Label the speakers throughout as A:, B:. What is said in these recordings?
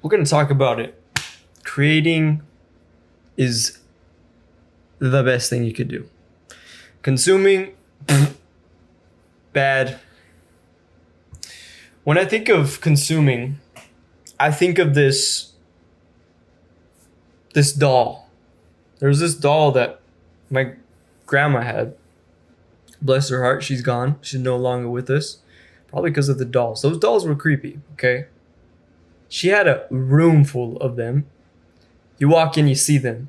A: we're going to talk about it. Creating is the best thing you could do. Consuming, bad. When I think of consuming, I think of this doll. There was this doll that my grandma had. Bless her heart, she's gone. She's no longer with us. Probably because of the dolls. Those dolls were creepy, okay? She had a room full of them. You walk in, you see them.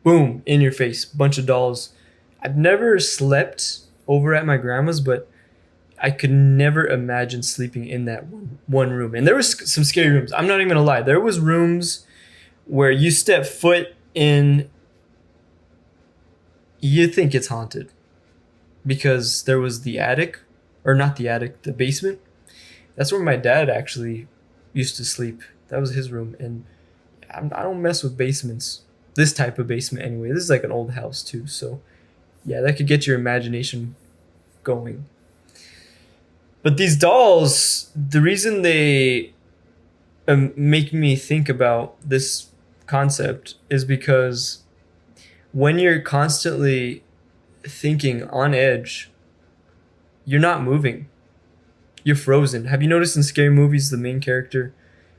A: Boom, in your face. Bunch of dolls. I've never slept over at my grandma's, but I could never imagine sleeping in that one room. And there was some scary rooms. I'm not even gonna lie. There was rooms where you step foot in, you think it's haunted. Because there was the attic, or not the attic, the basement. That's where my dad actually used to sleep. That was his room. And I don't mess with basements. This type of basement anyway. This is like an old house too. So yeah, that could get your imagination going. But these dolls, the reason they make me think about this concept is because when you're constantly thinking on edge, you're not moving. You're frozen. Have you noticed in scary movies, the main character,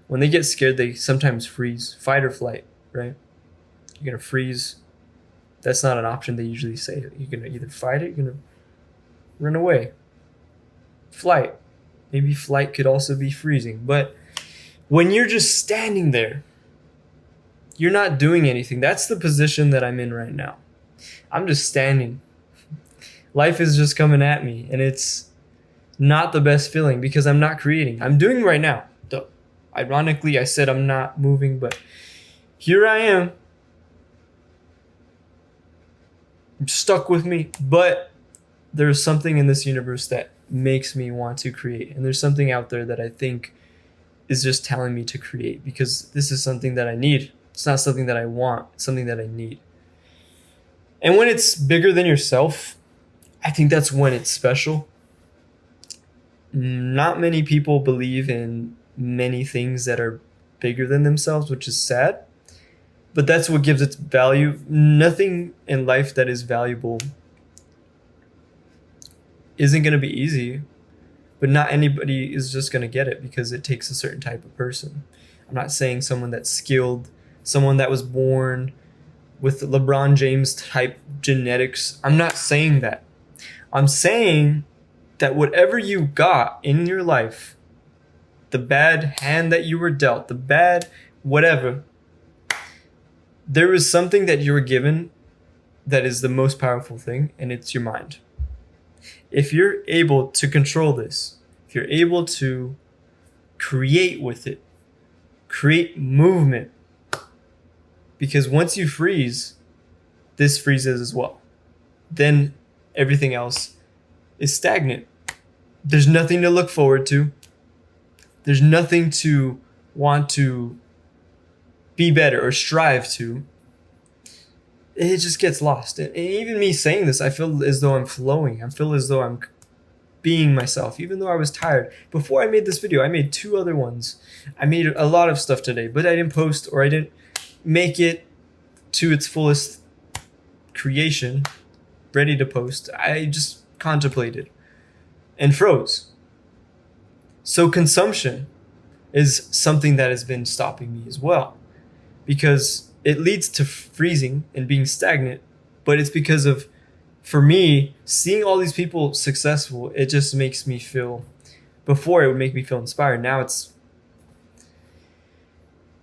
A: when they get scared, they sometimes freeze, fight or flight, right? You're gonna freeze. That's not an option they usually say. You're gonna either fight it, you're gonna run away. Flight. Maybe flight could also be freezing. But when you're just standing there, you're not doing anything. That's the position that I'm in right now. I'm just standing. Life is just coming at me, and it's not the best feeling because I'm not creating. I'm doing right now. Though, ironically, I said I'm not moving, but here I am. Stuck with me, but there's something in this universe that makes me want to create, and there's something out there that I think is just telling me to create because this is something that I need. It's not something that I want, it's something that I need. And when it's bigger than yourself, I think that's when it's special. Not many people believe in many things that are bigger than themselves, which is sad. But that's what gives it value. Nothing in life that is valuable isn't going to be easy, but not anybody is just going to get it because it takes a certain type of person. I'm not saying someone that's skilled, someone that was born with LeBron James type genetics. I'm not saying that. I'm saying that whatever you got in your life, the bad hand that you were dealt, the bad whatever, there is something that you were given that is the most powerful thing, and it's your mind. If you're able to control this, if you're able to create with it, create movement, because once you freeze, this freezes as well. Then everything else is stagnant. There's nothing to look forward to. There's nothing to want to be better or strive to. It just gets lost. And even me saying this, I feel as though I'm flowing. I feel as though I'm being myself, even though I was tired. Before I made this video, I made 2 other ones. I made a lot of stuff today, but I didn't post or I didn't make it to its fullest creation, ready to post. I just contemplated and froze. So consumption is something that has been stopping me as well, because it leads to freezing and being stagnant, but it's because of, for me, seeing all these people successful, it just makes me feel, before it would make me feel inspired. Now it's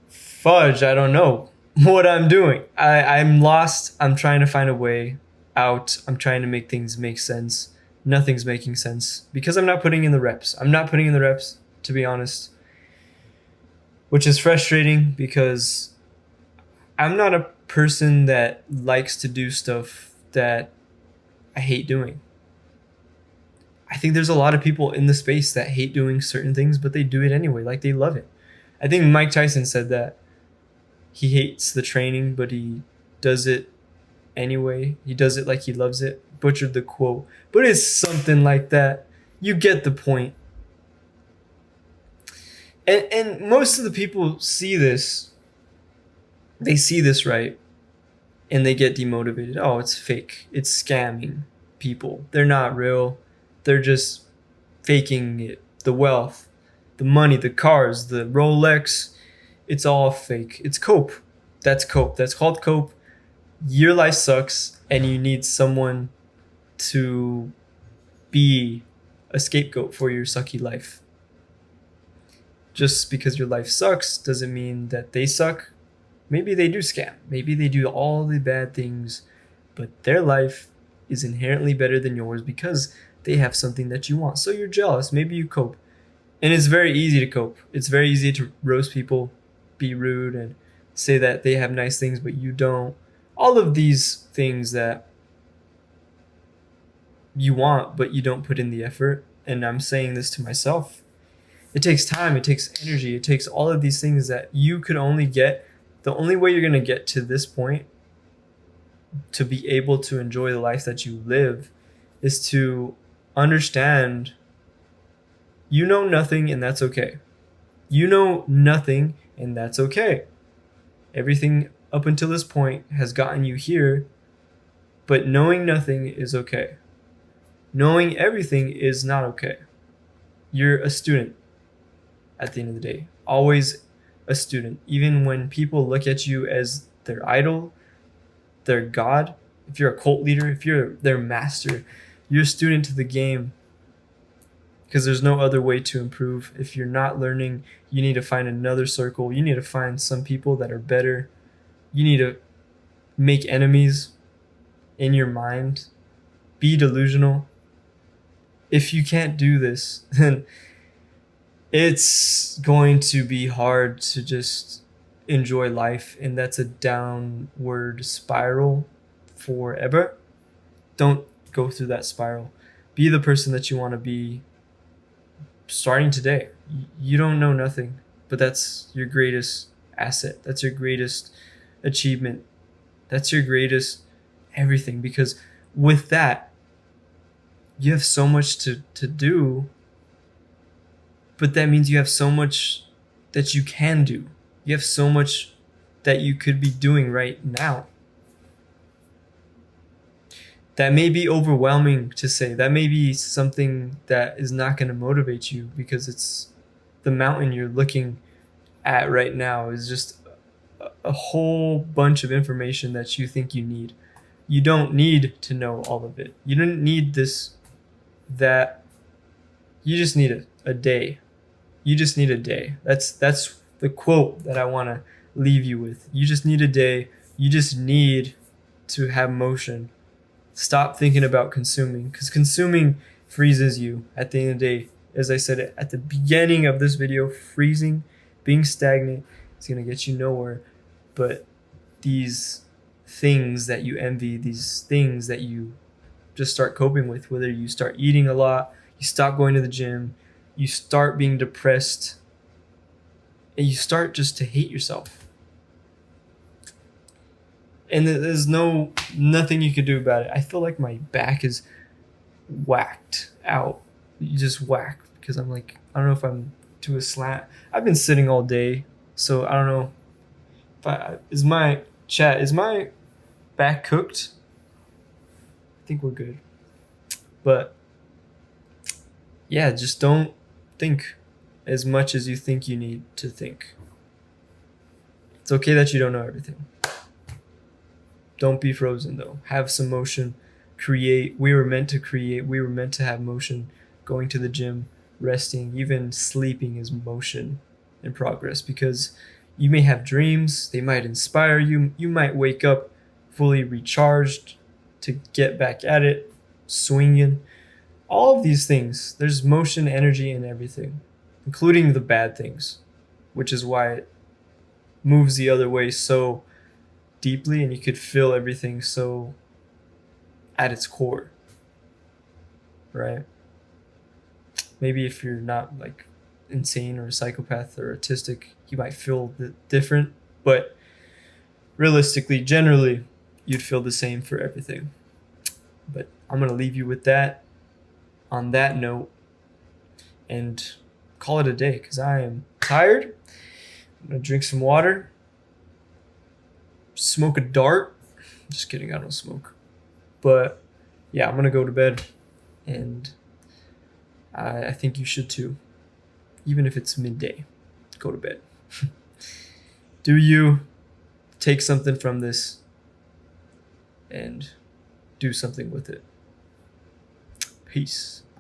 A: fudge, I don't know what I'm doing. I'm lost. I'm trying to find a way out. I'm trying to make things make sense. Nothing's making sense because I'm not putting in the reps. I'm not putting in the reps, to be honest, which is frustrating because I'm not a person that likes to do stuff that I hate doing. I think there's a lot of people in the space that hate doing certain things, but they do it anyway, like they love it. I think Mike Tyson said that he hates the training, but he does it anyway. He does it like he loves it. Butchered the quote, but it's something like that. You get the point. And most of the people see this, they see this, right? And they get demotivated. Oh, it's fake. It's scamming people. They're not real. They're just faking it. The wealth, the money, the cars, the Rolex, it's all fake. It's cope. That's cope. That's called cope. Your life sucks and you need someone to be a scapegoat for your sucky life. Just because your life sucks doesn't mean that they suck. Maybe they do scam. Maybe they do all the bad things, but their life is inherently better than yours because they have something that you want. So you're jealous. Maybe you cope. And it's very easy to cope. It's very easy to roast people, be rude, and say that they have nice things, but you don't. All of these things that you want, but you don't put in the effort. And I'm saying this to myself. It takes time, it takes energy, it takes all of these things that you could only get. The only way you're going to get to this point to be able to enjoy the life that you live is to understand you know nothing and that's okay. You know nothing and that's okay. Everything up until this point has gotten you here, but knowing nothing is okay. Knowing everything is not okay. You're a student at the end of the day. Always a student. Even when people look at you as their idol, their god, if you're a cult leader, if you're their master, you're a student to the game because there's no other way to improve. If you're not learning, you need to find another circle. You need to find some people that are better. You need to make enemies in your mind. Be delusional. If you can't do this, then it's going to be hard to just enjoy life, and that's a downward spiral forever. Don't go through that spiral. Be the person that you want to be starting today. You don't know nothing, but that's your greatest asset. That's your greatest achievement. That's your greatest everything, because with that, you have so much to do, but that means you have so much that you can do. You have so much that you could be doing right now. That may be overwhelming to say. That may be something that is not going to motivate you because it's the mountain you're looking at right now is just a whole bunch of information that you think you need. You don't need to know all of it. You don't need this, that. You just need a day. You just need a day. That's the quote that I want to leave you with. You just need a day. You just need to have motion. Stop thinking about consuming, because consuming freezes you at the end of the day. As I said at the beginning of this video, freezing, being stagnant is going to get you nowhere. But these things that you envy, these things that you just start coping with, whether you start eating a lot, you stop going to the gym, you start being depressed, and you start just to hate yourself. And there's nothing you can do about it. I feel like my back is whacked out. You just whack, because I'm like, I don't know if I'm to a slant. I've been sitting all day, so I don't know. Is my back cooked? I think we're good. But yeah, just don't think as much as you think you need to think. It's okay that you don't know everything. Don't be frozen though. Have some motion. Create. We were meant to create. We were meant to have motion. Going to the gym, resting, even sleeping is motion and progress, because you may have dreams. They might inspire you. You might wake up fully recharged to get back at it, swinging. All of these things. There's motion, energy, and everything, including the bad things, which is why it moves the other way so deeply, and you could feel everything so at its core, right? Maybe if you're not like insane or a psychopath or autistic, you might feel different, but realistically, generally, you'd feel the same for everything. But I'm going to leave you with that, on that note, and call it a day because I am tired. I'm gonna drink some water, smoke a dart. Just kidding, I don't smoke. But yeah, I'm gonna go to bed, and I think you should too. Even if it's midday, go to bed. Do you take something from this and do something with it? Peace.